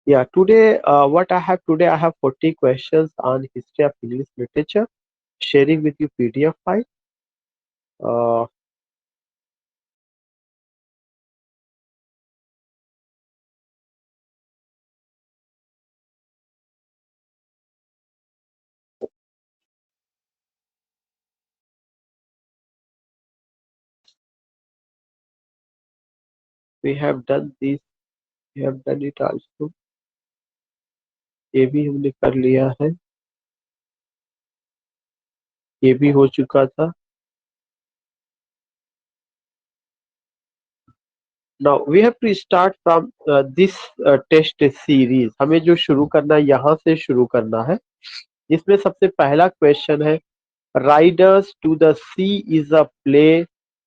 Yeah, today, what I have today, I have 40 questions on history of English literature, sharing with you PDF file. Uh, we have done this, we have done it also. ये भी हमने कर लिया है, ये भी हो चुका था. Now we have to start from this test series. हमें जो शुरू करना है यहाँ से शुरू करना है. इसमें सबसे पहला क्वेश्चन है, Riders to the Sea is a play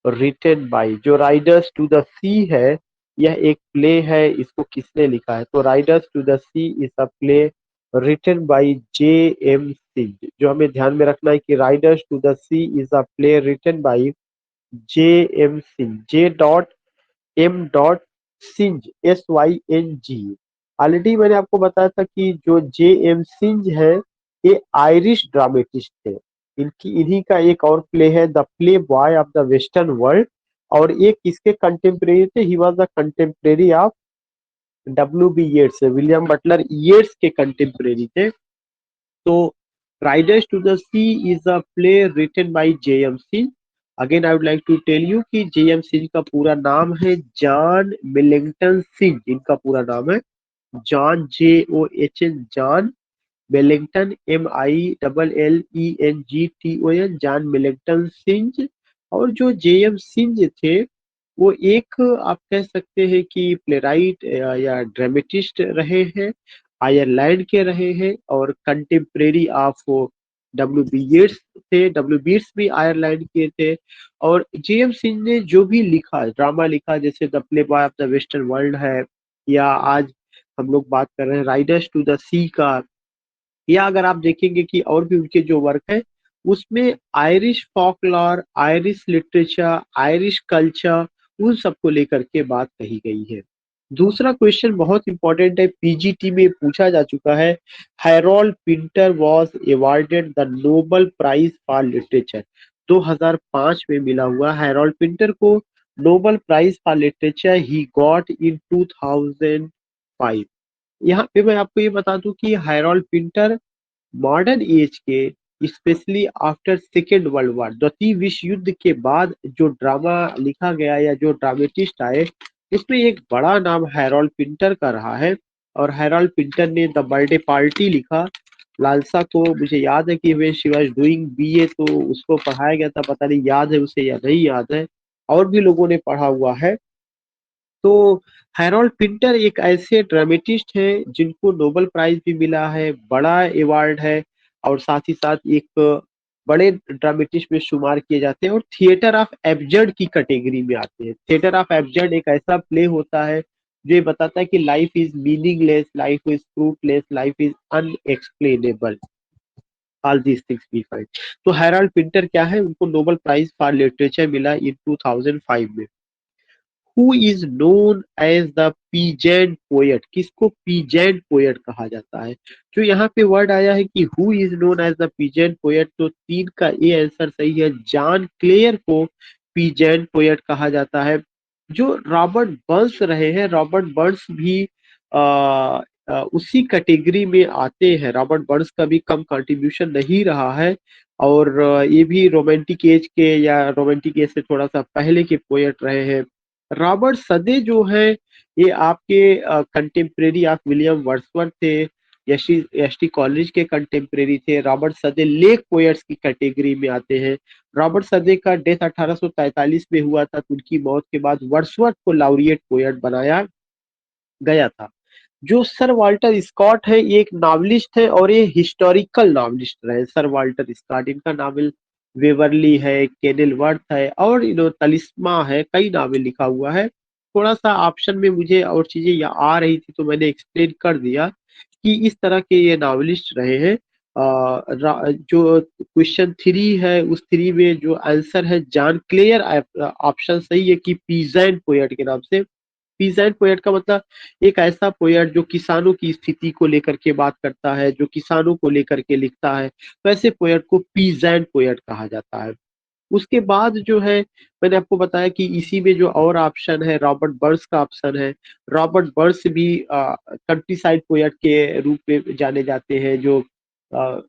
written by. जो राइडर्स टू द सी है, यह एक प्ले है. इसको किसने लिखा है? तो Riders to the Sea is a play written by J M Synge. जो हमें ध्यान में रखना है कि Riders to the Sea is a play written by J M Synge. J dot M dot Synge, SYNG. Already मैंने आपको बताया था कि जो जे एम सिंज है, ये आयरिश ड्रामेटिस्ट थे. इन्हीं का एक और प्ले है, the Playboy of the Western World. और एक किसके कंटेम्प्रेरी थे? He was the contemporary of WB Yeats, William Butler Yeats के कंटेम्प्रेरी थे. तो Riders to the Sea is a play written by JM Synge. Again I would like to tell you कि JM Synge का पूरा नाम है John Millington Singh. इनका पूरा नाम है John, JOHN, John Millington, MILLENGTON, John Millington Synge. और जो JM सिंह थे, वो एक आप कह सकते हैं कि प्लेराइट या ड्रामेटिस्ट रहे हैं, आयरलैंड के रहे हैं, और कंटेम्प्रेरी ऑफ WB येट्स थे. WB येट्स भी आयरलैंड के थे. और JM सिंह ने जो भी लिखा, ड्रामा लिखा, जैसे the Playboy of the Western world है, या आज हम लोग बात कर रहे हैं राइडर्स टू द सी का, या अगर आप देखेंगे कि और भी उनके जो वर्क है, उसमें Irish folklore, Irish literature, Irish culture, उन सबको लेकर के बात कही गई है. दूसरा क्वेश्चन बहुत इंपॉर्टेंट है, PGT में पूछा जा चुका है. Harold Pinter was awarded the Nobel prize for literature. 2005 में मिला हुआ हैरोल्ड पिंटर को Nobel prize for literature. He got in 2005. यहाँ पे मैं आपको ये बता दूं कि हैरोल्ड पिंटर मॉडर्न एज के, specially after second world war, द्वितीय विश्व युद्ध के बाद जो ड्रामा लिखा गया या जो ड्रामेटिस्ट आए, इसमें एक बड़ा नाम हैरोल्ड पिंटर का रहा है. और हैरोल्ड पिंटर ने द बर्थडे पार्टी लिखा. लालसा को मुझे याद है कि way she was doing BA, तो उसको पढ़ाया गया था. पता नहीं याद है उसे या नहीं याद है, और भी लोगों ने पढ़ा हुआ है. तो हैरोल्ड पिंटर एक ऐसे ड्रामेटिस्ट हैं जिनको नोबेल प्राइज भी मिला है, बड़ा अवार्ड है, और साथ ही साथ एक बड़े ड्रामेटिस्ट में शुमार किए जाते हैं, और थिएटर ऑफ एब्जर्ड की कैटेगरी में आते हैं. थिएटर ऑफ एब्जर्ड एक ऐसा प्ले होता है जो ये बताता है कि life is meaningless, life is fruitless, life is unexplainable, all these things we find. तो हैरोल्ड पिंटर क्या है, उनको नोबेल प्राइज फॉर लिटरेचर मिला इन 2005 में. Who is known as the peasant poet. किसको पीजेंट पोएट कहा जाता है? जो यहाँ पे वर्ड आया है कि who is known as the peasant poet, तो 3 का ए आंसर सही है. जॉन क्लेयर को पीजेंट पोएट कहा जाता है. जो रॉबर्ट बर्न्स रहे हैं, रॉबर्ट बर्न्स भी उसी कैटेगरी में आते हैं. रॉबर्ट बर्न्स का भी कम कंट्रीब्यूशन नहीं रहा है, और ये भी रोमांटिक एज के या रोमांटिक एज से थोड़ा सा पहले के पोएट रहे हैं. रॉबर्ट सदे जो है, ये आपके कंटेम्प्रेरी ऑफ विलियम वर्ड्सवर्थ थे, एसटी कॉलेज के कंटेम्प्रेरी थे. रॉबर्ट सदे लेक पोएट्स की कैटेगरी में आते हैं. रॉबर्ट सदे का डेथ 1843 में हुआ था, तो उनकी मौत के बाद वर्ड्सवर्थ को लाउरिएट पोएट बनाया गया था. जो सर वाल्टर स्कॉट है, ये एक नॉवलिस्ट है, और ये हिस्टोरिकल नॉवलिस्ट रहे. सर वाल्टर स्कॉट, इनका नावल वेवरली है, केनिलवर्थ है, और तलिस्मा है, कई नावल लिखा हुआ है. थोड़ा सा ऑप्शन में मुझे और चीजें आ रही थी, तो मैंने एक्सप्लेन कर दिया कि इस तरह के ये नॉवलिस्ट रहे हैं. जो क्वेश्चन 3 है, उस 3 में जो आंसर है जॉन क्लेयर, ऑप्शन सही है कि पीजेंट पोएट के नाम से पीजेंट पोएट का मतलब एक ऐसा पोएट जो किसानों की स्थिति को लेकर के बात करता है, जो किसानों को लेकर के लिखता है, तो ऐसे पोएट को पीजेंट पोएट कहा जाता है। उसके बाद जो है, मैंने आपको बताया कि इसी में जो और ऑप्शन है, रॉबर्ट बर्न्स का ऑप्शन है। रॉबर्ट बर्न्स भी कंट्री साइड पोएट के रूप में जाने जाते हैं, जो अ,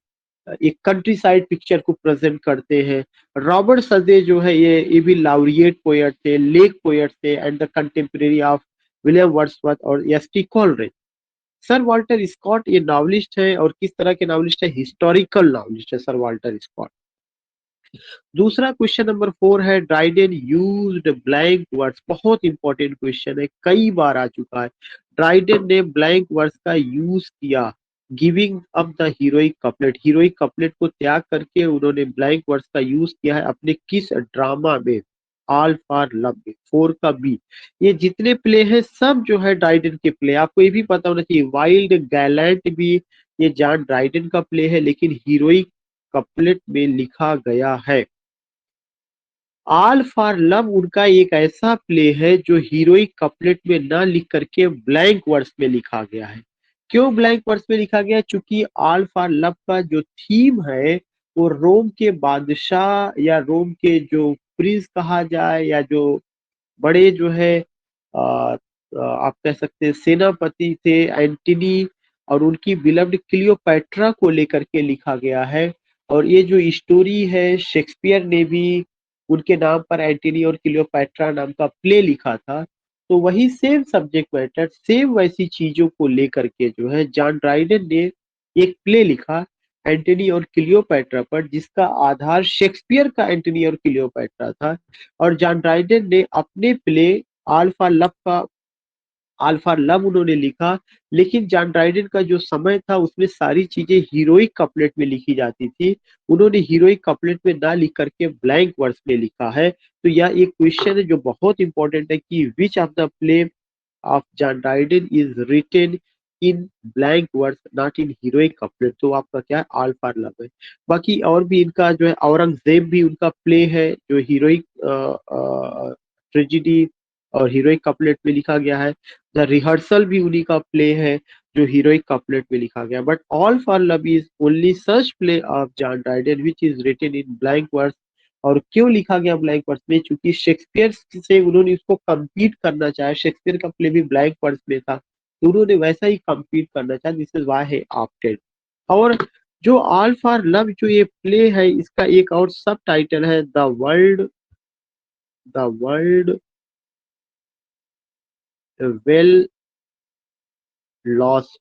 एक कंट्री साइड पिक्चर को प्रेजेंट करते हैं। रॉबर्ट सजे जो है, ये भी लाउरिएट पोएट थे, लेक पोएट थे, and the contemporary of William Wordsworth और S T Coleridge. Sir Walter Scott ये नॉवलिस्ट है, और किस तरह के नॉवलिस्ट है? हिस्टोरिकल नॉवलिस्ट है सर वाल्टर स्कॉट। दूसरा क्वेश्चन नंबर 4 है, ड्राइडेन यूज्ड ब्लैंक वर्ड्स। बहुत इंपॉर्टेंट क्वेश्चन है, कई बार आ चुका है। ड्राइडेन ने ब्लैंक वर्ड्स का यूज किया giving up the heroic couplet. Heroic couplet को त्याग करके उन्होंने ब्लैंक वर्ड्स का यूज किया है अपने किस ड्रामा में? ऑल फॉर लव में। 4 का बी। ये जितने प्ले हैं सब जो है ड्राइडेन के प्ले। आपको ये भी पता होना चाहिए, वाइल्ड गैलेंट भी ये जॉन ड्राइडेन का प्ले है, लेकिन हीरोइक कपलेट में लिखा गया है। ऑल फॉर लव उनका एक ऐसा प्ले है जो हीरोइक कपलेट में ना लिख करके ब्लैंक वर्ड्स में लिखा गया है। क्यों ब्लैंक वर्ड्स में लिखा गया है? चूंकि ऑल फॉर लव का जो थीम है वो रोम के बादशाह या रोम के जो प्रिंस कहा जाए, या जो बड़े जो है आप कह सकते हैं सेनापति थे एंटनी, और उनकी बिलव्ड क्लियोपैट्रा को लेकर के लिखा गया है। और ये जो स्टोरी है, शेक्सपियर ने भी उनके नाम पर एंटनी और क्लियोपैट्रा नाम का प्ले लिखा था। तो वही सेम सब्जेक्ट मैटर, सेम वैसी चीजों को लेकर के जो है जॉन ड्राइडन ने एक प्ले लिखा एंटनी और क्लियोपैट्रा पर, जिसका आधार शेक्सपियर का एंटनी और क्लियोपैट्रा था। और जॉन ड्राइडन ने अपने प्ले अल्फा लव का अल्फा लव उन्होंने लिखा, लेकिन जॉन ड्राइडन का जो समय था उसमें सारी चीजें हीरोइक कपलेट में लिखी जाती थी। उन्होंने हीरोइक कपलेट में ना लिख करके ब्लैंक वर्स में लिखा है। तो यह एक क्वेश्चन है जो बहुत इंपॉर्टेंट है कि विच of the play of John Dryden is written in blank words, not in heroic couplet। तो आपका क्या है? ऑल फॉर लव है। बाकी और भी इनका जो है, औरंगजेब भी उनका प्ले है जो हीरोइक ट्रेजिडी और हीरोइक कपलेट में लिखा गया है। द रिहर्सल भी उन्हीं का प्ले है जो हीरोइक कपलेट में लिखा गया। But All for Love is only such play of John Dryden which is written in blank words. और क्यों लिखा गया ब्लैंक वर्ड्स में? चूंकि शेक्सपियर से उन्होंने इसको compete करना चाहा। शेक्सपियर का प्ले भी ब्लैंक वर्ड्स में था, तो उन्होंने वैसा ही compete करना चाहा। दिस इज व्हाई है ऑप्टेड। और जो ऑल फॉर लव जो ये प्ले है, इसका एक और सब टाइटल है द वर्ल्ड वेल लॉस्ट।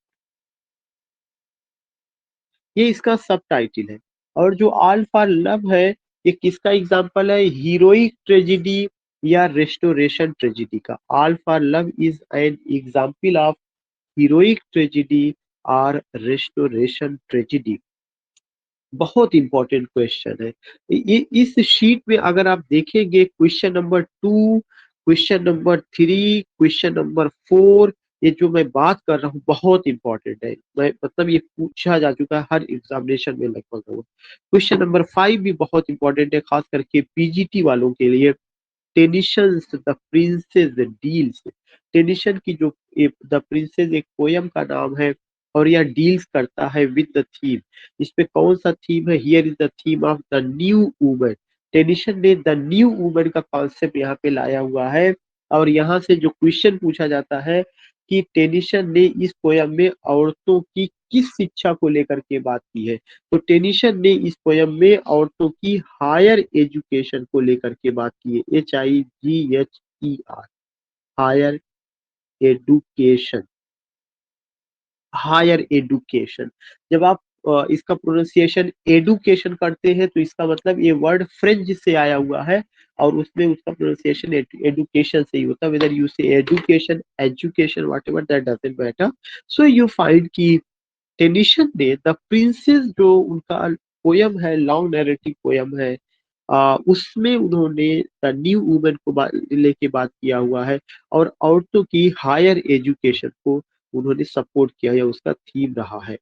ये इसका सब टाइटल है। और जो ऑल फॉर लव है, ये किसका एग्जाम्पल है? हीरोइक ट्रेजिडी या रेस्टोरेशन ट्रेजिडी का। All for Love is an example of heroic tragedy और रेस्टोरेशन ट्रेजिडी। बहुत इंपॉर्टेंट क्वेश्चन है। ये इस शीट में अगर आप देखेंगे, question number 2, question number 3, question number 4, ये जो मैं बात कर रहा हूँ बहुत इंपॉर्टेंट है। मैं मतलब ये पूछा जा चुका है हर एग्जामिनेशन में लगभग। क्वेश्चन नंबर 5 भी बहुत इंपॉर्टेंट है, खास करके पीजीटी वालों के लिए। टेनिशंस द प्रिंसेस डील्स। टेनिशन की जो द प्रिंसेस एक पोयम का नाम है, और यह डील्स करता है विद द थीम। इस पे कौन सा थीम है? Here is the theme of the new woman. Tension ने द न्यू वुमन का कॉन्सेप्ट यहाँ पे लाया हुआ है। और यहाँ से जो क्वेश्चन पूछा जाता है कि टेनिशन ने इस पोयम में औरतों की किस शिक्षा को लेकर के बात की है? तो टेनिशन ने इस पोयम में औरतों की हायर एजुकेशन को लेकर के बात की है। HIGHER, higher education. Higher education. जब आप इसका प्रोनाउंसिएशन एडुकेशन करते हैं तो इसका मतलब ये वर्ड फ्रेंच से आया हुआ है, और उसमें उसका प्रोनाउंसिएशन एडुकेशन से ही होता है। वेदर यू से education, education, whatever, that doesn't matter. So you find कि टेनिशन ने द प्रिंसेस जो उनका पोयम है, लॉन्ग नैरेटिव पोयम है, उसमें उन्होंने द न्यू वुमेन को लेके बात किया हुआ है, और औरतों की हायर एजुकेशन को उन्होंने सपोर्ट किया, या उसका थीम रहा है।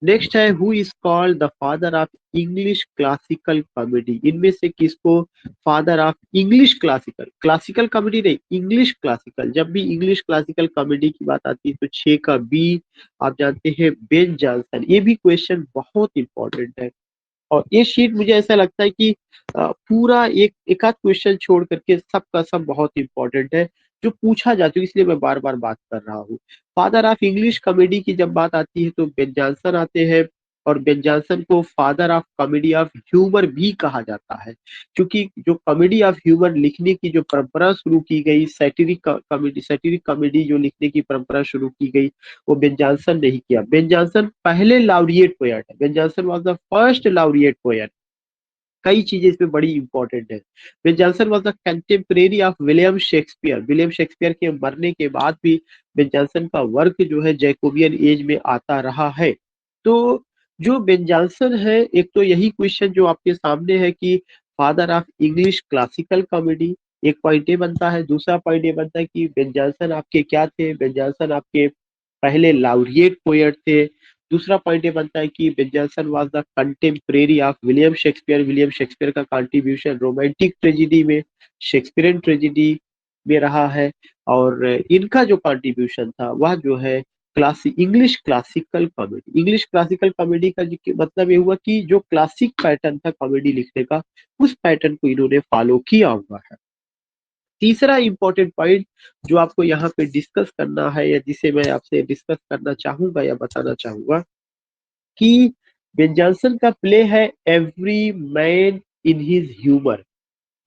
नेक्स्ट है who is called the father of English classical comedy, इनमें से किसको father of English classical, classical comedy नहीं, इंग्लिश क्लासिकल, जब भी इंग्लिश क्लासिकल कॉमेडी की बात आती है तो 6 का बी आप जानते हैं बेन जॉनसन। ये भी क्वेश्चन बहुत इंपॉर्टेंट है और ये शीट मुझे ऐसा लगता है कि पूरा एक आध क्वेश्चन छोड़ करके सबका सब बहुत इंपॉर्टेंट है जो पूछा जा चुका, इसलिए मैं बार बार बात कर रहा हूँ। फादर ऑफ इंग्लिश कॉमेडी की जब बात आती है तो बेन जॉनसन आते हैं और बेन जॉनसन को father of comedy of humour भी कहा जाता है, क्योंकि जो कॉमेडी ऑफ ह्यूमर लिखने की जो परंपरा शुरू की गई, सैटिरिक कॉमेडी जो लिखने की परंपरा शुरू की गई, वो बेन जॉनसन ने ही किया। बेन जॉनसन पहले लाउरिएट पोएट है, Ben Jonson was the first laureate poet. कई चीजें इसमें बड़ी इंपॉर्टेंट है। Ben Jonson was the contemporary of William Shakespeare, William Shakespeare के मरने के बाद भी बेन जॉनसन का वर्क जो है जैकोबियन एज में आता रहा है। तो जो बेन जॉनसन है, एक तो यही क्वेश्चन जो आपके सामने है कि father of English classical comedy, एक पॉइंट ये बनता है। दूसरा पॉइंट ये बनता है कि बेन जॉनसन आपके क्या थे, बेन जॉनसन आपके पहले लाउरिएट पोएट थे। दूसरा पॉइंट ये बनता है कि Ben Jonson was the contemporary of William Shakespeare, William Shakespeare का कंट्रीब्यूशन रोमांटिक ट्रेजेडी में, शेक्सपियन ट्रेजेडी में रहा है और इनका जो कंट्रीब्यूशन था वह जो है English classical comedy, English classical comedy का मतलब ये हुआ कि जो क्लासिक पैटर्न था कॉमेडी लिखने का, उस पैटर्न को इन्होंने फॉलो किया हुआ है। तीसरा इंपॉर्टेंट पॉइंट जो आपको यहाँ पे डिस्कस करना है या जिसे मैं आपसे डिस्कस करना चाहूंगा या बताना चाहूंगा कि बेन जॉनसन का प्ले है every man in his humour,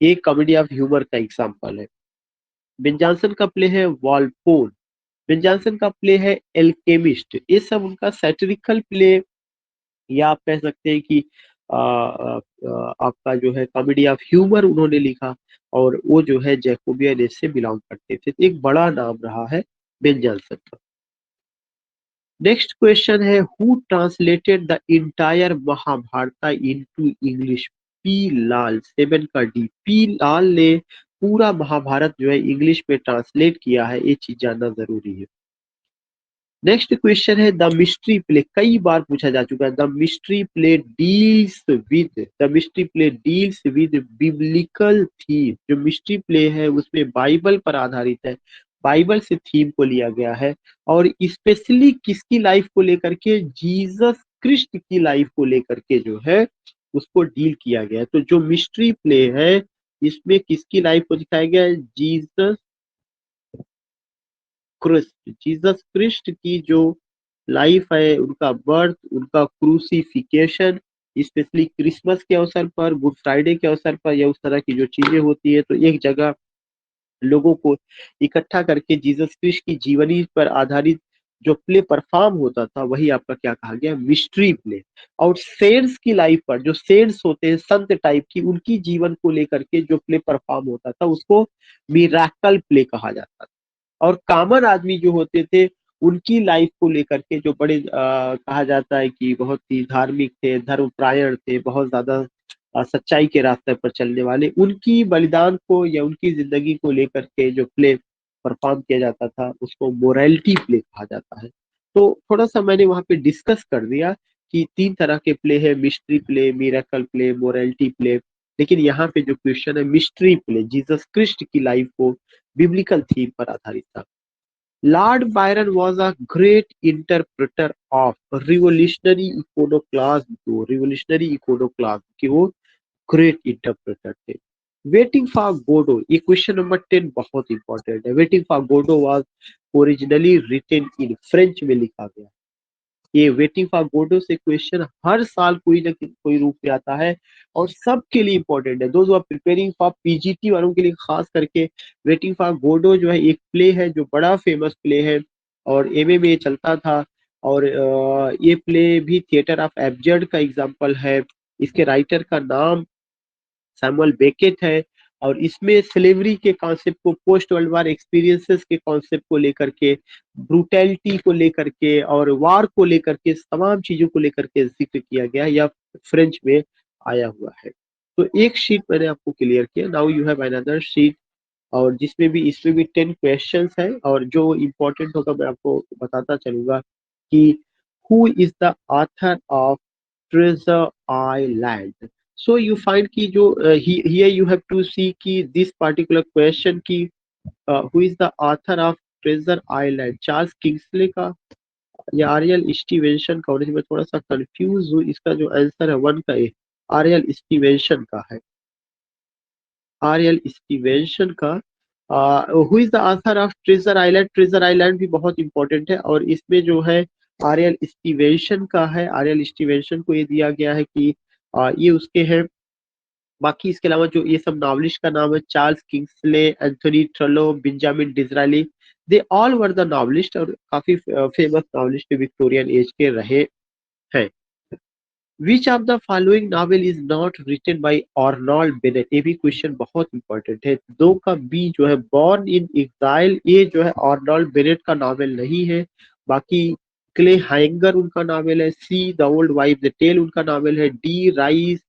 एक कॉमेडी ऑफ ह्यूमर का एग्जांपल है। बेन जॉनसन का प्ले है वॉलपोल, बेन जॉनसन का प्ले है एल्केमिस्ट, ये सब उनका सैटिरिकल प्ले या आप कह सकते हैं कि आपका जो है कॉमेडी ऑफ ह्यूमर उन्होंने लिखा और वो जो है जैकोबियन एज से बिलोंग करते थे। तो एक बड़ा नाम रहा है बेन जॉनसन का। नेक्स्ट क्वेश्चन है who translated the entire Mahabharata into English, P Lal, 7 का डी, पी लाल ने पूरा महाभारत जो है इंग्लिश में ट्रांसलेट किया है, ये चीज जानना जरूरी है। नेक्स्ट क्वेश्चन है द मिस्ट्री प्ले, कई बार पूछा जा चुका है। The mystery play deals with biblical theme, जो मिस्ट्री प्ले है उसमें बाइबल पर आधारित है, बाइबल से थीम को लिया गया है और स्पेशली किसकी लाइफ को लेकर के, जीसस क्रिस्ट की लाइफ को लेकर के जो है उसको डील किया गया है। तो जो मिस्ट्री प्ले है इसमें किसकी लाइफ को दिखाया गया है, क्रिस्ट, जीसस क्रिस्ट की जो लाइफ है, उनका बर्थ, उनका क्रूसिफिकेशन, स्पेशली क्रिसमस के अवसर पर, गुड फ्राइडे के अवसर पर, या उस तरह की जो चीजें होती है तो एक जगह लोगों को इकट्ठा करके जीसस क्रिस्ट की जीवनी पर आधारित जो प्ले परफॉर्म होता था वही आपका क्या कहा गया, मिस्ट्री प्ले। और सेंट्स की लाइफ पर, जो सेंट्स होते हैं संत टाइप की, उनकी जीवन को लेकर के जो प्ले परफॉर्म होता था उसको मिराकल प्ले कहा जाता था। और कॉमन आदमी जो होते थे उनकी लाइफ को लेकर के जो बड़े कहा जाता है कि बहुत ही धार्मिक थे, धर्मपरायण थे, बहुत ज्यादा सच्चाई के रास्ते पर चलने वाले, उनकी बलिदान को या उनकी जिंदगी को लेकर के जो प्ले परफॉर्म किया जाता था उसको मोरालिटी प्ले कहा जाता है। तो थोड़ा सा मैंने वहां पे डिस्कस कर दिया कि 3 तरह के प्ले है, mystery play, miracle play, morality play. लेकिन यहाँ पे जो क्वेश्चन है मिस्ट्री प्ले, जीसस क्रिस्ट की लाइफ को बिब्लिकल थीम पर आधारित था। Lord Byron was a great interpreter of revolutionary iconoclast, revolutionary iconoclast की वो ग्रेट इंटरप्रेटर थे। वेटिंग फॉर गोडो, ये क्वेश्चन नंबर 10 बहुत इंपॉर्टेंट है। Waiting for Godot was originally written in French में लिखा गया। ये वेटिंग फॉर गोडो से क्वेश्चन हर साल कोई ना कोई रूप में आता है और सबके लिए इंपॉर्टेंट है। दोस्तों आप प्रिपेयरिंग फॉर पीजीटी वालों के लिए खास करके वेटिंग फॉर गोडो जो है एक प्ले है जो बड़ा फेमस प्ले है और एमए में ये चलता था और ये प्ले भी थिएटर ऑफ एब्जर्ड का एग्जाम्पल है। इसके राइटर का नाम सैमुअल बेकेट है और इसमें स्लेवरी के कॉन्सेप्ट को, पोस्ट वर्ल्ड वार एक्सपीरियंसेस के कॉन्सेप्ट को लेकर के, ब्रूटैलिटी को लेकर के और वार को लेकर के, तमाम चीजों को लेकर के जिक्र किया गया या फ्रेंच में आया हुआ है। तो एक शीट मैंने आपको क्लियर किया, now you have another sheet और जिसमें भी इसमें भी 10 क्वेश्चंस है और जो इम्पोर्टेंट होगा मैं आपको बताता चलूंगा कि who is the author of Treasure Island? So you find कि जो here you have to see कि this particular question कि who is the author of Treasure Island, Charles Kingsley का या आरियल स्टीवेंसन का? और इसमें थोड़ा सा कंफ्यूज हूँ, इसका जो आंसर है वन का ए, आरियल स्टीवेंसन का है, आरियल स्टीवेंसन का। Who is the author of treasure island? Treasure island भी बहुत इंपॉर्टेंट है और इसमें जो है आरियल स्टीवेंसन का है। आरियल स्टीवेंसन को ये दिया गया है कि ये उसके हैं। बाकी इसके अलावा जो ये सब नॉवलिस्ट का नाम है, Charles Kingsley, Anthony Trollope, Benjamin Disraeli, they all were the novelist और काफी फेमस नॉवलिस्ट विक्टोरियन एज के रहे हैं। Which of the following novel is not written by Arnold Bennett? ये भी क्वेश्चन बहुत इंपॉर्टेंट है। दो का बी जो है बॉर्न इन एग्जाइल, ये जो है आर्नोल्ड बेनेट का नॉवेल नहीं है। बाकी क्ले हाइंगर उनका नॉवेल है। C the old wife the tale उनका नॉवेल है। डी राइस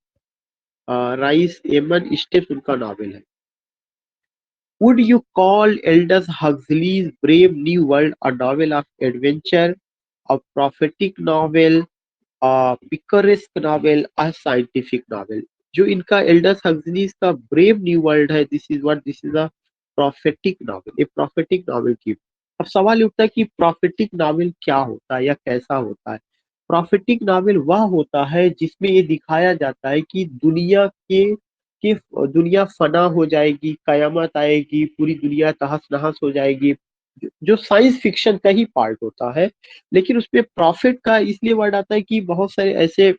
एमन स्टेप्स उनका नॉवेल है। Would you call Aldous Huxley's brave new world a novel of adventure, a prophetic novel, picaresque novel, a scientific novel? जो इनका Aldous Huxley's का brave new world है, this is a prophetic novel, ये prophetic novel की। अब सवाल ये उठता है कि प्रोफेटिक नॉवेल क्या होता है या कैसा होता है? प्रोफेटिक नॉवेल वह होता है जिसमें ये दिखाया जाता है कि कि दुनिया फना हो जाएगी, कयामत आएगी, पूरी दुनिया तहस नहस हो जाएगी। जो साइंस फिक्शन का ही पार्ट होता है, लेकिन उसमें प्रॉफिट का इसलिए वर्ड आता है कि बहुत सारे ऐसे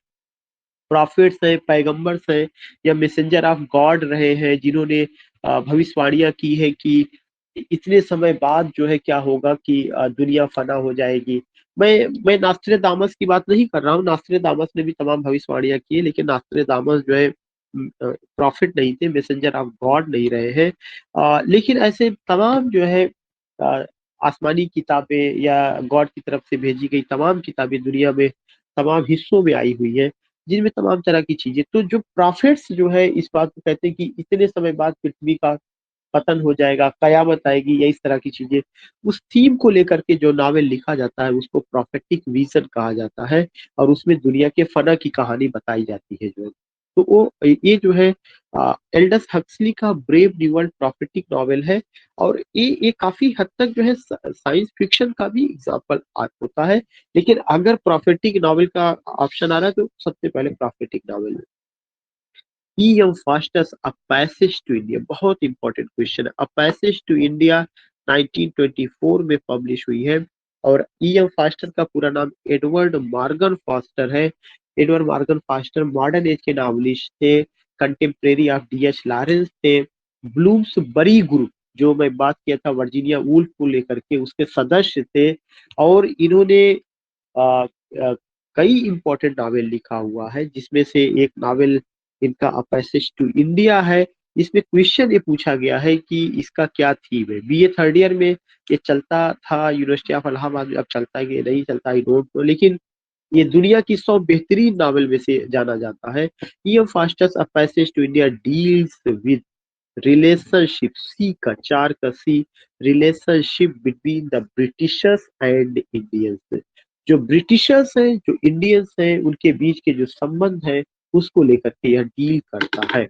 प्रॉफिट्स हैं, पैगंबर्स हैं या मैसेंजर ऑफ गॉड रहे हैं जिन्होंने भविष्यवाणियां की है कि इतने समय बाद जो है क्या होगा कि दुनिया फना हो जाएगी। मैं नास्ट्रेदामस की बात नहीं कर रहा हूँ, नास्ट्रेदामस ने भी तमाम भविष्यवाणियां की है, लेकिन नास्ट्रेदामस जो है प्रॉफिट नहीं थे, मैसेंजर ऑफ गॉड नहीं रहे हैं। लेकिन ऐसे तमाम जो है अ, आसमानी किताबें या गॉड की तरफ से भेजी गई तमाम किताबें दुनिया में तमाम हिस्सों में आई हुई है, जिनमें तमाम तरह की चीजें। तो जो प्रॉफिट्स जो है इस बात को कहते हैं कि इतने समय बाद पृथ्वी का पतन हो जाएगा, कयामत आएगी या इस तरह की चीजें, उस थीम को लेकर के जो नावल लिखा जाता है उसको प्रोफेटिक विजन कहा जाता है और उसमें दुनिया के फना की कहानी बताई जाती है जो है। तो वो ये जो है एल्डस हक्सली का brave new world prophetic novel है और ये काफी हद तक जो है साइंस फिक्शन का भी एग्जाम्पल होता है। लेकिन अगर प्रोफेटिक नॉवेल का ऑप्शन आ रहा है तो सबसे पहले प्रोफेटिक नॉवेल है। E M Faustus a passage to India, बहुत इंपॉर्टेंट क्वेश्चन है। अ पैसेज टू इंडिया 1924 में पब्लिश हुई है और ई एम फास्टर का पूरा नाम एडवर्ड मॉर्गन फास्टर है। Edward Morgan faster modern age के नॉवलिस्ट थे, contemporary of D H Lawrence थे। ब्लूम्सबरी ग्रुप, जो मैं बात किया था वर्जीनिया वुल्फ को लेकर के, उसके सदस्य थे और इन्होंने अ, अ, कई इंपॉर्टेंट नावल लिखा हुआ है, जिसमें से एक नावल इनका अ पैसेज टू इंडिया है। इसमें क्वेश्चन ये पूछा गया है कि इसका क्या थीम है। बीए थर्ड ईयर में ये चलता था यूनिवर्सिटी ऑफ इलाहाबाद में, अब चलता है कि नहीं चलता आई डोंट नो, लेकिन ये दुनिया की 100 बेहतरीन नावल में से जाना जाता है। E M Faustus a passage to India deals with relationship, C का चार का C, relationship between the Britishers and Indians. जो ब्रिटिशर्स हैं, जो इंडियंस हैं, उनके बीच के जो संबंध है उसको लेकर के यह डील करता है।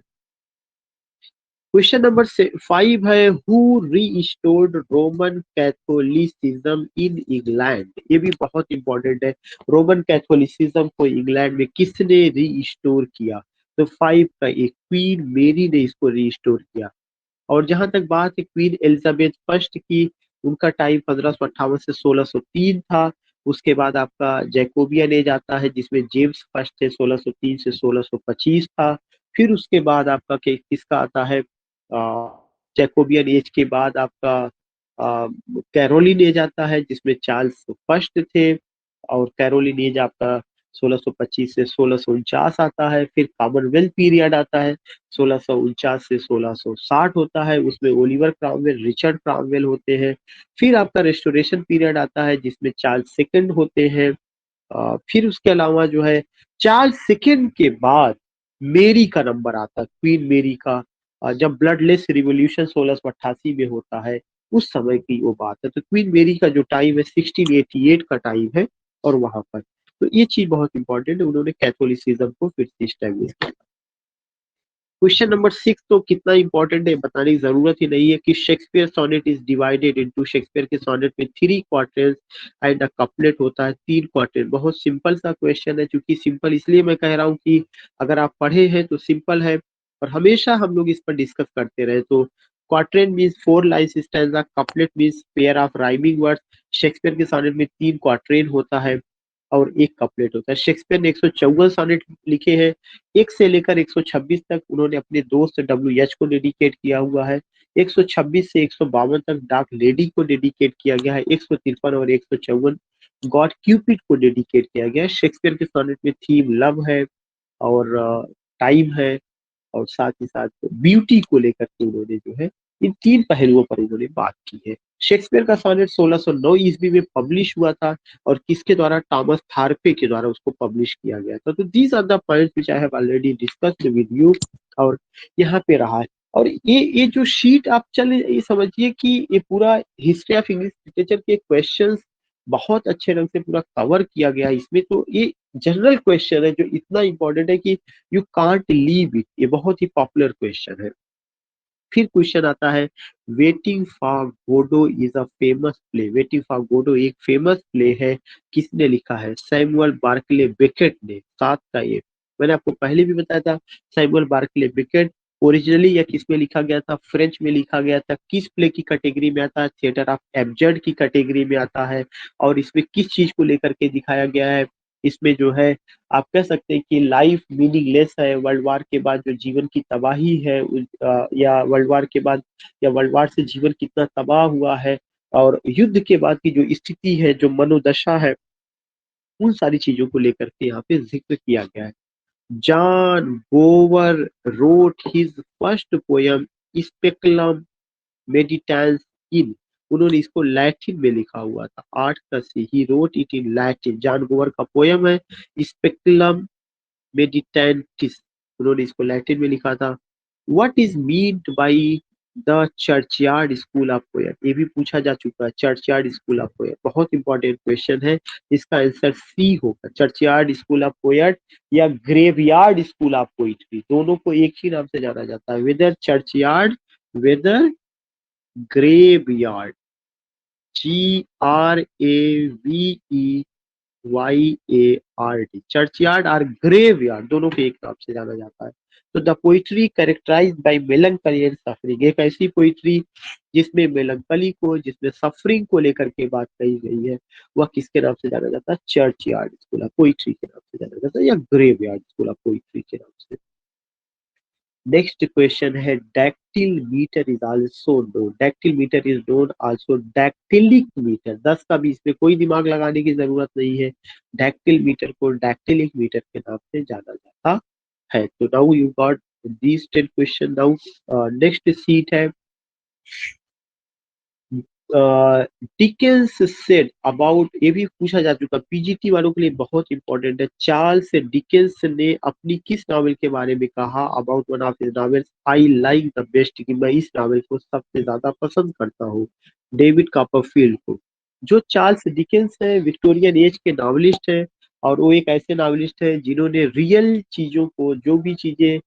क्वेश्चन नंबर 5 है, who restored Roman Catholicism in England? ये भी बहुत इंपॉर्टेंट है। रोमन कैथोलिसिज्म को इंग्लैंड में किसने रीस्टोर किया? तो 5 का एक क्वीन मेरी ने इसको रीस्टोर किया। और जहां तक बात है क्वीन एलिजाबेथ फर्स्ट की, उनका टाइम 1558 से 1603 था। उसके बाद आपका जैकोबियन एज आता है जिसमें जेम्स फर्स्ट थे, 1603 से 1625 था। फिर उसके बाद आपका किसका आता है, जैकोबियन एज के बाद आपका कैरोलिन एज आता है जिसमें चार्ल्स फर्स्ट थे। और कैरोलिन एज आपका 1625 से 1649 आता है। फिर कॉमनवेल्थ पीरियड आता है, 1649 से 1660 होता है, उसमें ओलिवर क्रामवेल, रिचर्ड क्रामवेल होते हैं। फिर आपका रेस्टोरेशन पीरियड आता है जिसमें चार्ल्स सेकंड होते हैं। फिर उसके अलावा जो है चार्ल्स सेकंड के बाद मेरी का नंबर आता है, क्वीन मेरी का। जब ब्लडलेस रिवॉल्यूशन 1688 में होता है, उस समय की वो बात है। तो क्वीन मेरी का जो टाइम है 1688 का टाइम है और वहां पर तो ये चीज बहुत इंपॉर्टेंट है, उन्होंने कैथोलिसिज्म को फिर से स्टैब्लिश किया। क्वेश्चन नंबर 6 तो कितना इंपॉर्टेंट है बताने की जरूरत ही नहीं है कि Shakespeare sonnet is divided into, Shakespeare के सोनेट में 3 क्वार्टेट्स एंड अ कपलेट होता है, 3 क्वार्टेट। बहुत सिंपल सा क्वेश्चन है, क्योंकि सिंपल इसलिए मैं कह रहा हूँ कि अगर आप पढ़े हैं तो सिंपल है, और हमेशा हम लोग इस पर डिस्कस करते रहे। तो quartet means 4 lines stanza, couplet means pair of rhyming words. Shakespeare के सोनेट में 3 क्वार्टेट होता है और 1 कपलेट होता है। शेक्सपियर ने 154 सोनेट लिखे हैं, 1 से लेकर 126 तक उन्होंने अपने दोस्त डब्ल्यू.एच को डेडिकेट किया हुआ है। 126 से 152 तक डार्क लेडी को डेडिकेट किया गया है। 153 और 154 गॉड क्यूपिड को डेडिकेट किया गया है। शेक्सपियर के सोनेट में थीम लव है और टाइम है, और साथ ही साथ ब्यूटी को लेकर के उन्होंने जो है इन 3 पहलुओं पर उन्होंने बात की है। शेक्सपियर का सोनेट 1609 ईस्वी में पब्लिश हुआ था, और किसके द्वारा? टॉमस थार्पे के द्वारा उसको पब्लिश किया गया था। तो these are the points which I have already discussed with you, और यहाँ पे रहा है। और ये जो शीट आप चल ये समझिए कि ये पूरा हिस्ट्री ऑफ इंग्लिश लिटरेचर के क्वेश्चंस बहुत अच्छे ढंग से पूरा कवर किया गया है इसमें। तो ये जनरल क्वेश्चन है जो इतना इंपॉर्टेंट है कि यू कांट लीव इट, ये बहुत ही पॉपुलर क्वेश्चन है। फिर क्वेश्चन आता है, waiting for Godot is a famous play. Waiting for Godot एक फेमस प्ले है, किसने लिखा है? सैमुअल बार्कले बेकेट ने। 7 का ये मैंने आपको पहले भी बताया था। सैमुअल बार्कले बेकेट ओरिजिनली या किस में लिखा गया था? फ्रेंच में लिखा गया था। किस प्ले की कैटेगरी में आता है? थिएटर ऑफ एब्जर्ड की कैटेगरी में आता है। और इसमें किस चीज को लेकर के दिखाया गया है? इसमें जो है आप कह सकते हैं कि लाइफ मीनिंगलेस है, वर्ल्ड वार के बाद जो जीवन की तबाही है, या वर्ल्ड वार के बाद या वर्ल्ड वार से जीवन कितना तबाह हुआ है, और युद्ध के बाद की जो स्थिति है, जो मनोदशा है, उन सारी चीजों को लेकर के यहाँ पे जिक्र किया गया है। John Gower wrote his first poem Speculum Meditantis in. उन्होंने इसको लैटिन में लिखा हुआ था। 8 का C, he wrote it in Latin. John Gower का पोयम है स्पेकुलम मेडिटेंटिस, उन्होंने इसको लैटिन में लिखा था। What is meant by the churchyard school of poet, ये भी पूछा जा चुका है। चर्चयार्ड स्कूल ऑफ पोएट बहुत इंपॉर्टेंट क्वेश्चन है, इसका आंसर सी होगा। चर्चयार्ड स्कूल ऑफ पोएट या ग्रेवयार्ड स्कूल ऑफ पोइट्री, दोनों को एक ही नाम से जाना जाता है, whether churchyard, whether graveyard. GRAVEYARD, churchyard और ग्रेवयार्ड दोनों को एक नाम से जाना जाता है। तो the poetry characterized bye melancholy and suffering, एक ऐसी पोइट्री जिसमें मेलंकली को, जिसमें सफरिंग को लेकर के बात कही गई है, वह किसके नाम से जाना जाता है? चर्चयार्ड स्कूल ऑफ पोइट्री के नाम से जाना जाता है, या ग्रेवयार्ड स्कूल ऑफ पोइट्री के नाम से। नेक्स्ट क्वेश्चन है, dactyl metre is also known, dactyl metre is known also dactylic metre. 10 का भी इसमें कोई दिमाग लगाने की जरूरत नहीं है, डैक्टिल मीटर को डैक्टिलिक मीटर के नाम से जाना जाता है। तो now you got these 10 question. Now next seat है, डिकेंस सेड अबाउट, ये भी पूछा जा चुका, पीजीटी वालों के लिए बहुत इंपॉर्टेंट है। चार्ल्स डिकेंस ने अपनी किस नॉवेल के बारे में कहा? About one of his novels, I like the best, कि मैं इस नॉवेल को सबसे ज्यादा पसंद करता हूँ, डेविड कॉपरफील्ड को। जो चार्ल्स डिकेंस है विक्टोरियन एज के नॉवलिस्ट है, और वो एक ऐसे नॉवलिस्ट है जिन्होंने रियल चीजों को, जो भी चीजें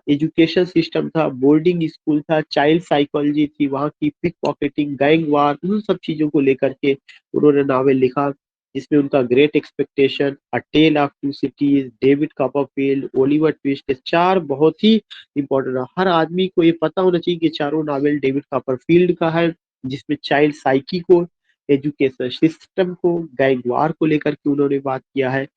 एजुकेशन सिस्टम था, बोर्डिंग स्कूल था, चाइल्ड साइकोलॉजी थी वहाँ की, पिक पॉकेटिंग, गैंग वार, उन सब चीजों को लेकर के उन्होंने नावल लिखा, जिसमें उनका Great Expectation, A Tale of Two Cities, David Copperfield, Oliver Twist, 4 बहुत ही इंपॉर्टेंट है। हर आदमी को ये पता होना चाहिए कि चारों नावल डेविड कॉपरफील्ड का है, जिसमें चाइल्ड साइकी को, एजुकेशन सिस्टम को, गैंग वार को लेकर के उन्होंने बात किया है।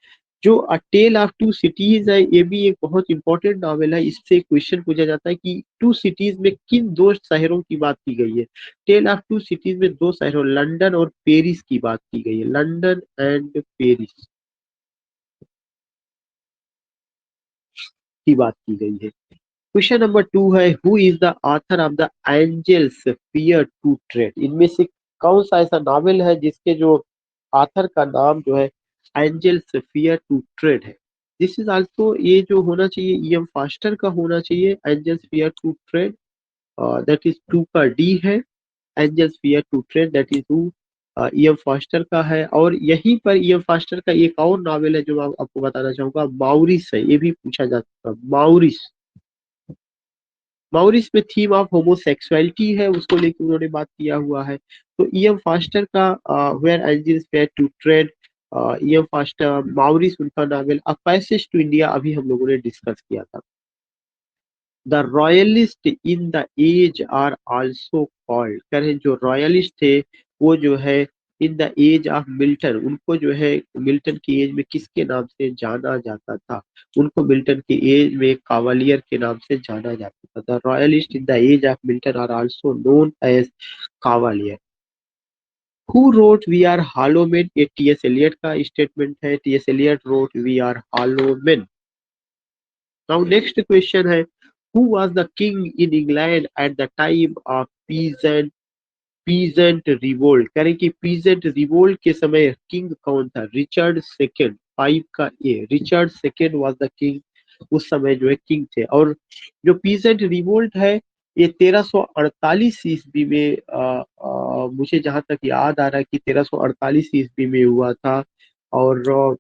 जो अ टेल ऑफ टू सिटीज है, ये भी एक बहुत इंपॉर्टेंट नॉवेल है। इससे क्वेश्चन पूछा जाता है कि 2 सिटीज में किन 2 शहरों की बात की गई है? टेल ऑफ टू सिटीज में 2 शहरों लंदन और पेरिस की बात की गई है, लंदन एंड पेरिस की बात की गई है। क्वेश्चन नंबर 2 है, who is the author of the Angels Fear to Tread, इनमें से कौन सा ऐसा नॉवेल है जिसके जो ऑथर का नाम जो है एंजल्स फियर टू ट्रेड है? दिस इज आल्सो, ये जो होना चाहिए ईएम फास्टर का होना चाहिए, Angels Fear to Tread, that is 2 का डी है, Angels Fear to Tread, that is who E M. Forster का है। और यहीं पर ई.एम. फॉस्टर का एक और नॉवेल है जो मैं आपको बताना चाहूंगा, माउरिस है, ये भी पूछा जा सकता है। माउरिस, माउरिस में थीम ऑफ होमोसेक्सुअलिटी है, उसको लेकर उन्होंने बात किया हुआ है। तो ई.एम. फास्टर का where angels fear to tread, E M. Forster, Maurice उनका novel, a passage to India अभी हम लोगों ने डिस्कस किया था। The royalist in the age are also called, कह रहे हैं जो रॉयलिस्ट थे वो जो है in the age of Milton, उनको जो है मिल्टन की एज में किसके नाम से जाना जाता था? उनको मिल्टन की एज में कावलियर के नाम से जाना जाता था। The royalist in the age of Milton are also known as cavalier. Who wrote we are hollow man, ये टी.एस. एलियट का स्टेटमेंट है। T S. Eliot wrote we are hollow man. Now next question है, who was the king in England at the time of peasant revolt? कह रहे कि peasant revolt के समय king कौन था? रिचर्ड सेकेंड, 5 का A, Richard second was the king, उस समय जो है किंग थे। और जो पीजेंट रिवोल्ट है ये 1348 ईस्वी में मुझे जहां तक याद आ रहा है कि 1348 ईस्वी में हुआ था। और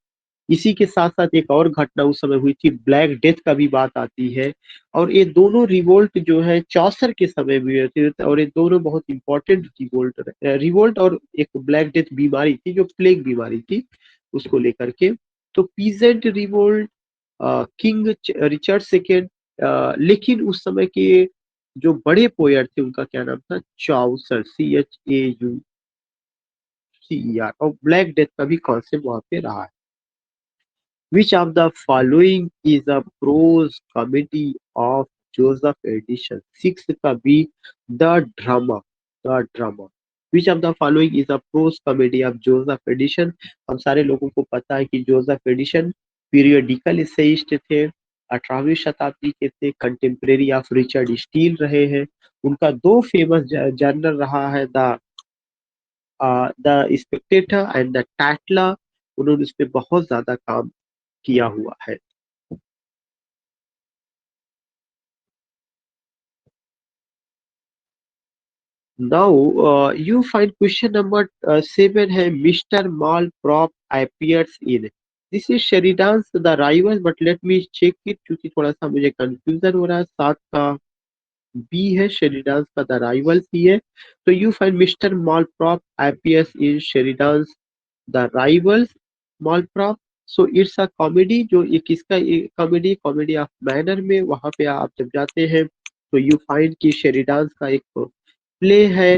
इसी के साथ साथ एक और घटना उस समय हुई थी, ब्लैक डेथ का भी बात आती है। और ये दोनों रिवोल्ट जो है चौसर के समय में हुए थे, और ये दोनों बहुत इंपॉर्टेंट रिवोल्ट, रिवोल्ट और एक ब्लैक डेथ बीमारी थी जो प्लेग बीमारी थी, उसको लेकर के। तो peasant revolt, king Richard second, लेकिन उस समय के जो बड़े पोएट थे उनका क्या नाम था? Chaucer, CHAUCER। और ब्लैक डेथ का भी कॉन्सेप्ट वहां पे रहा है। Which of the following is a prose comedy of Joseph Edison? Six का B, The Drama, The Drama. Which of the following is a prose comedy of Joseph Edison? हम सारे लोगों को पता है कि जोसेफ एडिशन पीरियडिकल एसेइस्ट थे, 18वीं शताब्दी के थे, कंटेम्प्रेरी ऑफ रिचर्ड स्टील रहे हैं। उनका दो फेमस जर्नल रहा है, द स्पेक्टेटर एंड द टैटला, उन्होंने उस पर बहुत ज्यादा काम किया हुआ है। Now, you find question number 7 है, Mr. Malprop appears in. This is Sheridan's The Rivals, but let me check it क्योंकि थोड़ा सा मुझे कंफ्यूजन हो रहा है। 7 का बी है, शेरिडान्स का द राइवल्स ही है। तो you find mister Malaprop appears in Sheridan's the rivals. Malaprop, so it's a comedy, जो ये किसका कॉमेडी, कॉमेडी ऑफ मैनर में, वहां पे आप जब जाते हैं तो यू फाइंड कि शेरिडान्स का एक प्ले है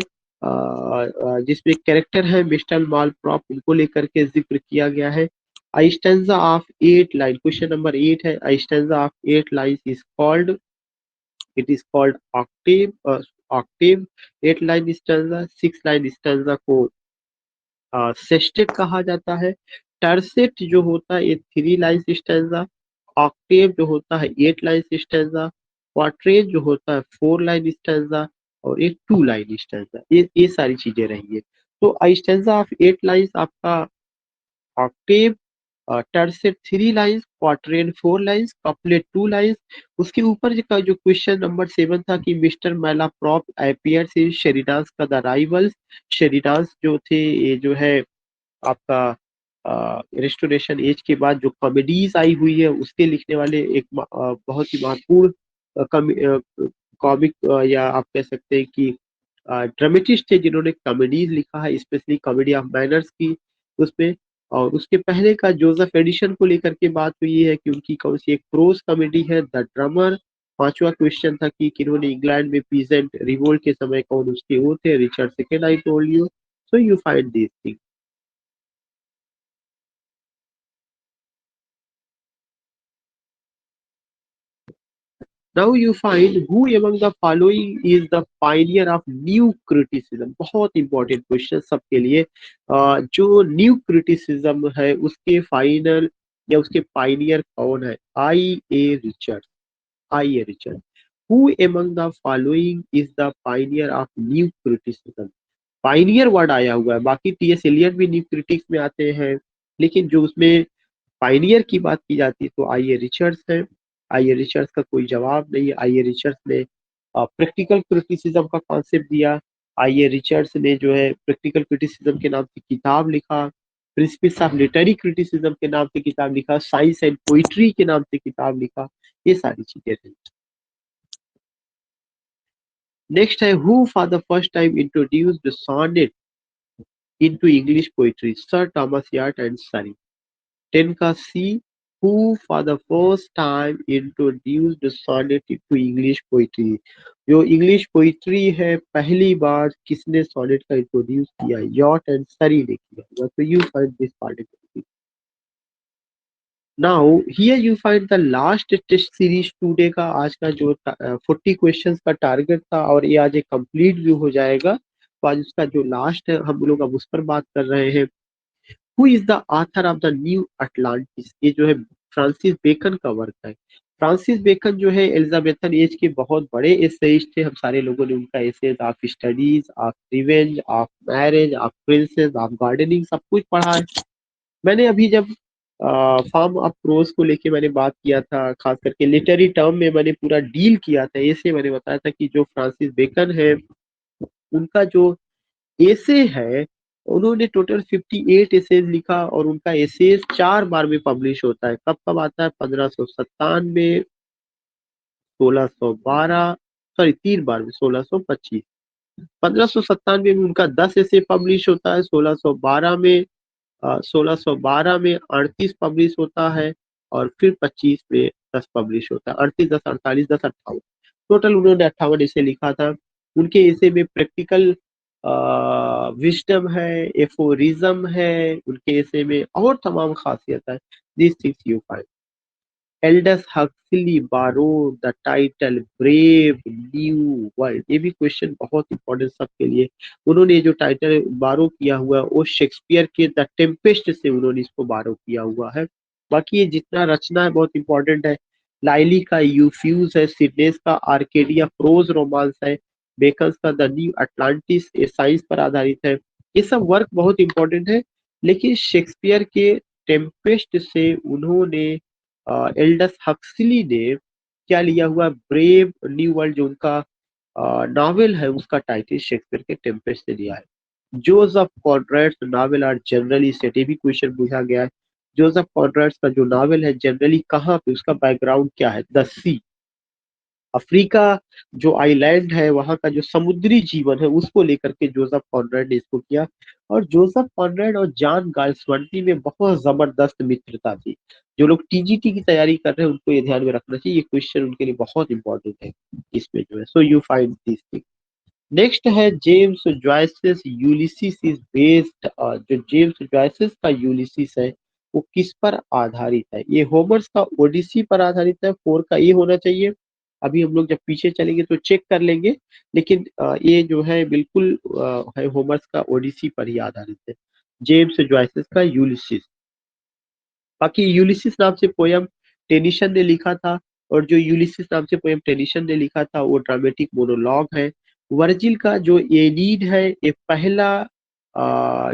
जिसमें कैरेक्टर है मिस्टर मॉलप्रॉप, उनको लेकर के जिक्र किया गया है। A stanza of 8 line, question number 8 है, A stanza of 8 lines is called, it is called octave, octave। 8 line stanza, 6 line stanza को सेस्टेट कहा जाता है। टर्सेट जो होता है ये 3 लाइन स्टैंजा, ऑक्टेव जो होता है 8 लाइन स्टैंजा, क्वार्ट्रेट जो होता है 4 लाइन स्टैंजा, और एक 2 लाइन स्टैंजा, ये सारी चीजें रही है। तो स्टैंजा ऑफ 8 लाइन्स आपका octave, tercet 3 lines, quatrain 4 lines, couplet 2 lines. उसके ऊपर का जो क्वेश्चन नंबर 7 था कि मिस्टर मैलाप्रॉप अपीयर्स इन शेरिडान्स का द राइवल्स। शेरिडान्स जो थे ये जो है आपका रेस्टोरेशन एज के बाद जो कॉमेडीज आई हुई है उसके लिखने वाले एक बहुत ही महत्वपूर्ण कॉमिक, या आप कह सकते हैं कि ड्रामेटिस्ट थे जिन्होंने कॉमेडीज लिखा है, स्पेशली कॉमेडी ऑफ मैनर्स की उसमें। और उसके पहले का जोसेफ एडिशन को लेकर के बात हुई है कि उनकी कौन सी एक प्रोज कॉमेडी है, द ड्रमर। पांचवा क्वेश्चन था कि किन्होंने इंग्लैंड में पीजेंट रिवोल्ट के समय कौन उसके वो थे, Richard second, I told you. So you find this thing. Now you find who among the following is the pioneer of new criticism। बहुत इंपॉर्टेंट क्वेश्चन सबके लिए। जो न्यू क्रिटिसिज्म है उसके फाइनल या उसके पाइनियर कौन है? I.A. Richard, I.A. Richard. Who among the following is the pioneer of new criticism? Pioneer word आया हुआ है, बाकी टी.एस. एलियट भी न्यू क्रिटिक्स में आते हैं, लेकिन जो उसमें पाइनियर की बात की जाती है तो आई ए रिचर्ड्स है। आई ए रिचर्ड्स का कोई जवाब नहीं है। आई ए रिचर्ड्स ने प्रैक्टिकल क्रिटिसिज्म का कॉन्सेप्ट दिया। आइए रिचर्ड्स ने जो है प्रैक्टिकल क्रिटिसिज्म के नाम से किताब लिखा, प्रिंसिपल्स ऑफ लिटरेरी क्रिटिसिज्म के नाम से किताब लिखा, साइंस एंड पोइट्री के नाम से किताब लिखा, ये सारी चीजें थी। नेक्स्ट है who for the first time introduced sonnet into English poetry, sir Thomas Wyatt and Surrey. 10 का C, who for the first time introduced sonnet into English poetry, जो इंग्लिश पोइट्री है पहली बार किसने सोनेट का इंट्रोड्यूस किया, यॉर्ट and सरी ने किया। तो you find this particular. Now here you find the last test series today का, आज का जो 40 क्वेश्चंस का टारगेट था, और ये आज एक कंप्लीट व्यू हो जाएगा। तो आज उसका जो लास्ट है हम लोग अब उस पर बात कर रहे हैं। Who is the author of the new Atlantis, ये जो है फ्रांसिस बेकन का वर्क है। फ्रांसिस बेकन जो है एलिजाबेथन एज के बहुत बड़े एसेइस्ट थे। हम सारे लोगों ने उनका essays of studies, of revenge, of marriage, of princes, of gardening सब कुछ पढ़ा है। मैंने अभी जब फॉर्म ऑफ प्रोज को लेके मैंने बात किया था, खास करके लिटरेरी टर्म में मैंने पूरा डील किया था, ऐसे मैंने बताया था कि जो फ्रांसिस बेकन है उनका जो एसे है, उन्होंने टोटल 58 एसेज लिखा, और उनका एसेज 4 बार में पब्लिश होता है। कब कब आता है, 1597, 1612, सॉरी 3 बार में, 1625। 1597 में उनका 10 एसे पब्लिश होता है, 1612 में 38 पब्लिश होता है, और फिर 25 में 10 पब्लिश होता है। 38, 10, 48, 10, 58, टोटल उन्होंने 58 ऐसे लिखा था। उनके ऐसे में प्रैक्टिकल विजडम है, एफोरिज्म है, उनके ऐसे में और तमाम खासियत है। This things you find. Aldous Huxley borrowed the title brave new world, ये भी क्वेश्चन बहुत इंपॉर्टेंट सबके लिए। उन्होंने जो टाइटल बारो किया हुआ है वो शेक्सपियर के द टेम्पेस्ट से उन्होंने इसको बारो किया हुआ है। बाकी ये जितना रचना है बहुत इंपॉर्टेंट है। लाइली का यूफ्यूज है, सिडनेस का आर्केडिया प्रोज रोमांस है, बेकन्स का द न्यू अटलांटिस ये साइंस पर आधारित है। ये सब वर्क बहुत इंपॉर्टेंट है। लेकिन शेक्सपियर के टेम्पेस्ट से उन्होंने एल्डस हक्सली ने क्या लिया हुआ, ब्रेव न्यू वर्ल्ड जो उनका नॉवेल है उसका टाइटल शेक्सपियर के टेम्पेस्ट से लिया है। Joseph Conrad's novel are generally set, ये भी क्वेश्चन पूछा गया है। जोसेफ कॉनरेड्स का जो नॉवेल है जनरली कहाँ पे, उसका बैकग्राउंड क्या है, द सी, अफ्रीका जो आइलैंड है वहां का जो समुद्री जीवन है उसको लेकर के जोसेफ कॉनरेड ने इसको किया। और जोसेफ कॉनरेड और जॉन गाल्सवर्दी में बहुत जबरदस्त मित्रता थी। जो लोग टीजीटी की तैयारी कर रहे हैं उनको ये ध्यान में रखना चाहिए, ये क्वेश्चन उनके लिए बहुत इंपॉर्टेंट है इसमें जो है। सो you find this thing. Next है जेम्स जॉयसेस यूलिसिस इज बेस्ड, जो जेम्स जॉयसेस का यूलिसिस है वो किस पर आधारित है, ये होमर्स का ओडिसी पर आधारित है। 4 का ये होना चाहिए। अभी हम लोग जब पीछे चलेंगे तो चेक कर लेंगे, लेकिन ये जो है बिल्कुल है होमर्स का ओडिसी पर ही आधारित है, जेम्स जॉयसेस का यूलिसिस। बाकी यूलिसिस नाम से पोयम टेनिसन ने लिखा था, और जो यूलिसिस नाम से पोयम टेनिसन ने लिखा था वो ड्रामेटिक मोनोलॉग है। वर्जिल का जो एनीड है ये पहला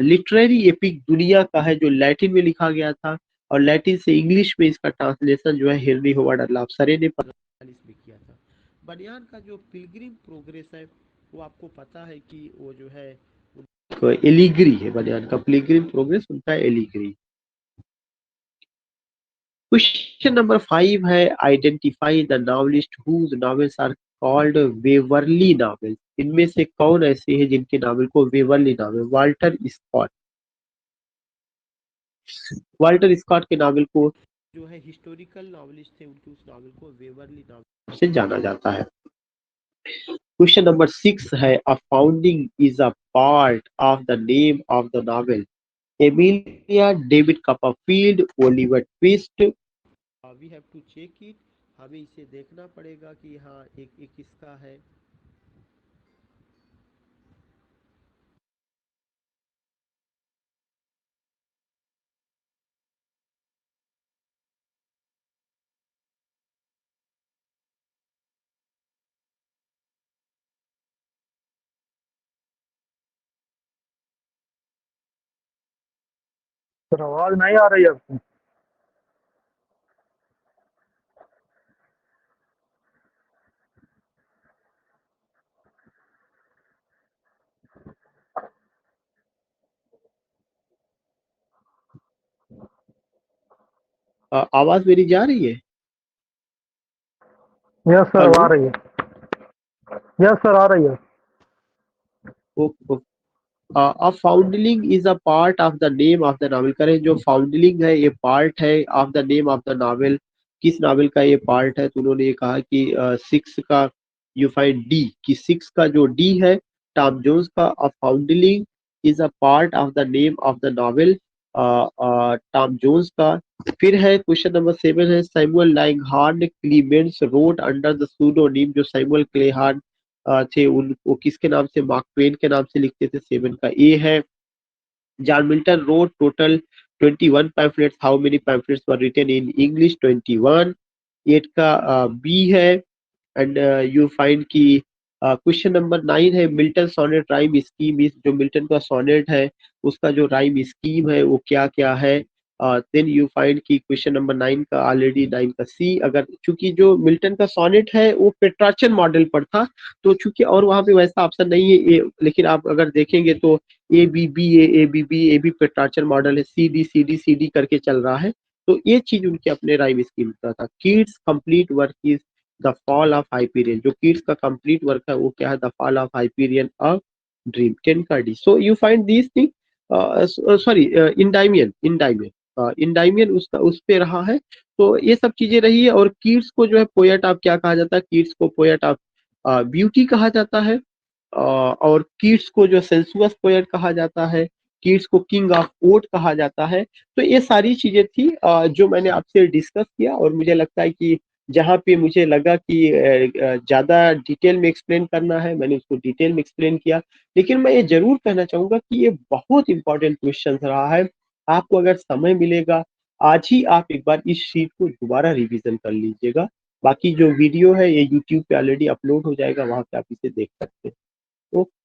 लिटरेरी एपिक दुनिया का है जो लैटिन में लिखा गया था, और लैटिन से इंग्लिश में इसका ट्रांसलेशन जो है हेनरी होवर्ड लाप्सरे ने 1540 में किया था। बनियान का जो पिलग्रिम प्रोग्रेस है वो आपको पता है कि वो जो है एलिग्री है, बनियान का पिलग्रिम प्रोग्रेस उनका एलिग्री। क्वेश्चन नंबर 5 है identify the novelist whose novels are called Waverley novels, इनमें से कौन ऐसे हैं जिनके नावल को Waverley novel, Walter Scott, Walter Scott के नावल को जो है हिस्टोरिकल नॉवलिस्ट थे उनके उस नावल को वेवरली नॉवेल से जाना जाता है। क्वेश्चन नंबर 6 है a founding is a part of the name of the novel, Emilia David Copperfield, Oliver Twist, we have to check it, हमें इसे देखना पड़ेगा कि हाँ एक एक किसका है। सर आवाज नहीं आ रही आपको? आवाज मेरी जा रही है? Yes sir, hello. आ रही है। यस सर, आ रही है। A foundling is a part of the name of the novel. करें, जो फाउंडलिंग है ये पार्ट है of the name of the novel. किस नावल का ये पार्ट है? तो उन्होंने ये कहा कि सिक्स का यू फाइंड डी, कि सिक्स का जो डी है टॉम जोन्स का, a foundling is a part of the name of the novel Tom Jones का। फिर है क्वेश्चन नंबर 7 है, Samuel Langhorne Clemens wrote under the pseudonym. जो सैमुअल क्लेहार्न थे उन वो किसके नाम से, मार्क ट्वेन के नाम से लिखते थे। 7 का ए है, John Milton wrote total 21 pamphlets, how many pamphlets were written in English? 21। 8 का बी है, एंड यू फाइंड की क्वेश्चन नंबर 9 है, Milton sonnet rhyme scheme is. जो मिल्टन का सोनेट है उसका जो राइम स्कीम है वो क्या क्या है? देन यू फाइंड की क्वेश्चन नंबर 9 का ऑलरेडी 9 का सी, अगर चूंकि जो मिल्टन का सोनेट है वो पेट्राचन मॉडल पर था, तो चूंकि और वहां पे वैसा ऑप्शन नहीं है ए, लेकिन आप अगर देखेंगे तो ए बी पेट्राचन मॉडल है, सी डी करके चल रहा है। तो ये चीज उनके अपने राइम स्कीम का था। Keats complete work is the fall of Hyperion. जो किड्स का कंप्लीट वर्क है वो क्या है? The fall of Hyperion a dream. 10 का D. So you find this thing, sorry, Endymion उसका उस पे रहा है। तो ये सब चीजें रही है। और किड्स को जो है पोएट ऑफ क्या कहा जाता है? किड्स को पोएट ऑफ ब्यूटी कहा जाता है। और किड्स को जो सेंसुअस पोएट कहा जाता है, किड्स को किंग ऑफ ओट कहा जाता है। तो ये सारी चीजें थी जो मैंने आपसे डिस्कस किया, और मुझे लगता है कि जहाँ पे मुझे लगा कि ज्यादा डिटेल में एक्सप्लेन करना है मैंने उसको डिटेल में एक्सप्लेन किया। लेकिन मैं ये जरूर कहना चाहूंगा कि ये बहुत इंपॉर्टेंट क्वेश्चन रहा है। आपको अगर समय मिलेगा, आज ही आप एक बार इस शीट को दोबारा रिवीजन कर लीजिएगा। बाकी जो वीडियो है ये यूट्यूब पे ऑलरेडी अपलोड हो जाएगा, वहां पे आप इसे देख सकते हैं। ओके।